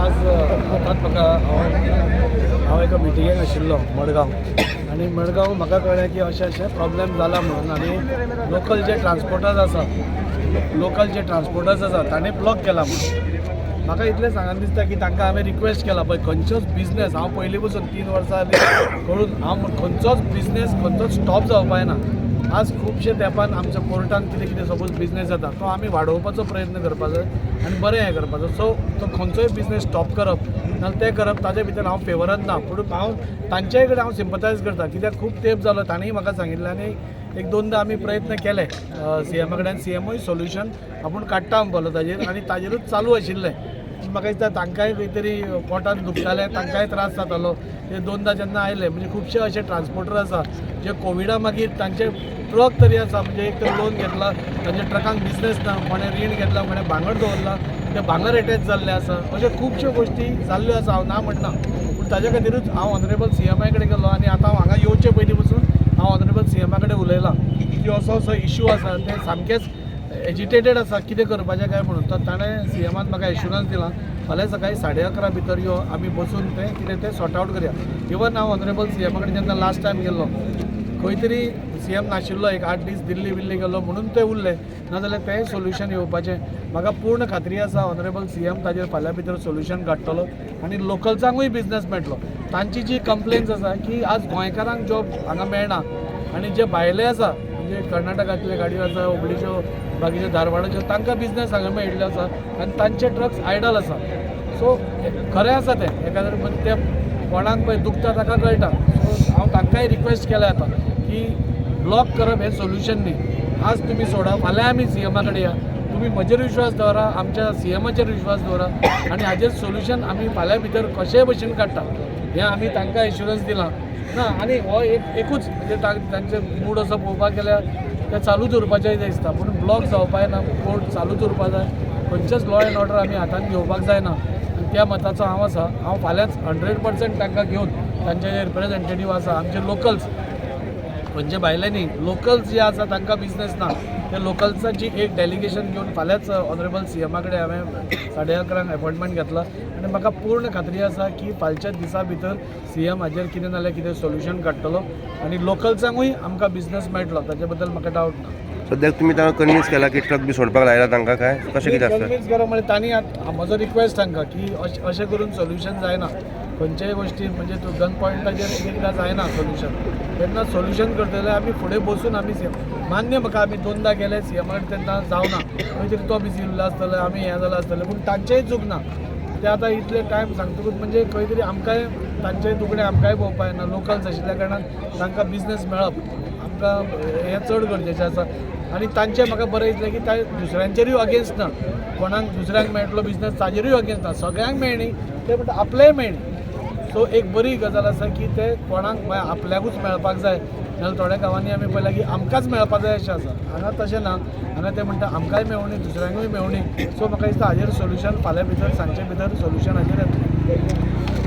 आज आतांच म्हाका हांव एका मिटिंगेक आशिल्लो मडगांव आनी मडगांव म्हाका कळ्ळें की अशें प्रॉब्लेम जाला म्हणून आनी लोकल जे ट्रान्सपोर्टर्स आसा ताणें ब्लॉक केला म्हणून म्हाका इतलें सांगन दिसता की तांकां हांवें रिक्वेस्ट केला पळय खंयचोच बिझनेस हांव पयलीं पसून 3 वर्सां करून हांव खंयचोच बिझनेस खंयचोच स्टॉप जावपाक ना। आज खुबशे तेंपान आमच्या कोर्टान कितें सपोज बिझनेस जाता तो आमी वाडोवपाचो प्रयत्न करपाक जाय आनी बरें हें करपाचो। सो तो खंयचोय बिझनेस स्टॉप करप नाजाल्यार तें करप ताजे भितर हांव फेवरान ना, पूण हांव तांच्याय कडेन हांव सिंपथायज करता कित्याक खूब तेंप जालो ताणेंय म्हाका सांगिल्लें आनी एक दोनदा आमी प्रयत्न केले सीएमा कडेन सीएमूय सोल्युशन आपूण काडटा म्हणपालो ताजेर आनी ताजेरूच चालू आशिल्लें। म्हाका दिसता तांकांय खंय तरी पोटान दुखतालें, तांकांय त्रास जातालो ते दोनदा जेन्ना आयले म्हणजे खुबशे अशे ट्रान्सपोर्टर आसा जे कोविडा मागीर तांचे ट्रक तरी आसा म्हणजे एक तर लोन घेतला तांच्या ट्रकांक बिझनेस ना, कोणें रीण घेतला कोणें भांगर दवरला ते भांगर एटॅच जाल्ले आसा, अश्यो खुबश्यो गोश्टी जाल्ल्यो आसा। हांव ना म्हणना पूण ताजे खातीरूच हांव ऑनरेबल सीएमा कडेन गेलो आनी आतां हांगा येवचे पयलीं पसून हांव ऑनरेबल सीएमा कडेन उलयलां की असो इश्यू आसा ते सामकेच एजिटेटेड आसा कितें करपाचें काय म्हणून। तर ताणें सीएमान म्हाका एश्युरन्स दिला फाल्यां सकाळीं 11:30 भितर यो आमी बसून तें कितें तें सॉर्ट आवट करया। इवन हांव ऑनरेबल सीएमा कडेन जेन्ना लास्ट टायम गेल्लो खंय तरी सीएम नाशिल्लो एक 8 दीस दिल्ली गेलो म्हणून ते उरले, नाजाल्यार तेंय सोल्युशन येवपाचें म्हाका पूर्ण खात्री आसा। ऑनरेबल सीएम ताजेर फाल्यां भितर सोल्युशन काडटलो आनी लोकल्सांकूय बिझनेस मेळटलो। तांची जी कंप्लेन्स आसा की आज गोंयकारांक जॉब हांगा मेळना आनी जे भायले आसा म्हणजे कर्नाटकांतले गाडयो आसा हुबळीच्यो बाकीच्यो धारवाडाच्यो तांकां बिझनेस हांगा मेळिल्लो आसा आनी तांचे ट्रक्स आयडल आसा। सो खरें आसा तें एखाद्या ते कोणाक पळय दुखता ताका कळटा। सो हांव तांकांय रिक्वेस्ट केल्या आतां की ब्लॉक करप हें सोल्युशन न्ही, आज तुमी सोडा फाल्यां आमी सीएमा कडेन या, तुमी म्हजेर विश्वास दवरा आमच्या सीएमाचेर विश्वास दवरा आनी हाजेर सोल्युशन आमी फाल्यां भितर कशेय भशेन काडटा हें आमी तांकां एश्युरन्स दिलां ना। आनी हो एकूच म्हणजे तांचे मूड असो पळोवपाक गेल्यार ते चालूच उरपाचें दिसता, पूण ब्लॉक जावपाक ना, कोर्ट चालूच उरपाक जाय, खंयचेच लॉ एंड ऑर्डर आमी हातांत घेवपाक जायना आनी त्या मताचो हांव आसा। हांव फाल्यांच 100% तांकां घेवन तांचे जे रिप्रेझेंटेटीव आसा आमचे लोकल्स म्हणजे भायले न्ही लोकल्स जे आसा तांकां बिझनेस ना त्या लोकल्सांची एक डेलिगेशन घेवन फाल्यांच ऑनरेबल सीएमा कडेन हांवें 11:30 अपॉयंटमेंट घेतला आनी म्हाका पूर्ण खात्री आसा की फालच्या दिसा भितर सीएम हाजेर कितें नाल्यार कितें सोल्युशन काडटलो आनी लोकल्सांकूय आमकां बिझनेस मेळटलो ताचे बद्दल म्हाका डावट ना। सद्याक तुमी तांकां कन्विन्स केला की ट्रक बी सोडपाक लायला तांकां काय कशें कितें आसता? कन्विन्स करो म्हणजे तांणी म्हजो रिक्वेस्ट तांकां की अशें करून सोल्युशन जायना खंयच्याय गोश्टी म्हणजे तूं गन पॉयंटाचेर एकदां जायना सोल्युशन, तेन्ना सोल्युशन करतले आमी फुडें बसून आमी मान्य म्हाका आमी दोनदा गेले सीएमा कडेन तेन्ना जावना खंय तरी तो बिजी उरलो आसतलो आमी हें जालें आसतलें पूण तांचेय चूक ना। ते आतां इतले टायम सांगतकूच म्हणजे खंय तरी आमकांय तांचेय तुकडे आमकांय पळोवपाक येना, लोकल्स आशिल्ल्या कारणान तांकां बिझनेस मेळप आमकां हें चड गरजेचें आसा आनी तांचें म्हाका बरें दिसलें की दुसऱ्यांचेरूय अगेन्स्ट ना, कोणाक दुसऱ्यांक मेळटलो बिझनेस ताजेरूय अगेन्स्ट ना, सगळ्यांक मेळणी ते म्हणटा आपलेय मेळणी। सो एक बरी गजाल आसा की ते कोणाक आपल्याकूच मेळपाक जाय, नाजाल्यार थोड्या गांवांनी आमी पळयलां की आमकांच मेळपाक जाय अशें आसा, हांगा तशें ना, हांगा ते म्हणटा आमकांय मेळोवनी दुसऱ्यांकूय मेळोवनी। सो म्हाका दिसता हाजेर सोल्युशन फाल्यां भितर सांजचे भितर सोल्युशन हाजेर येतलें।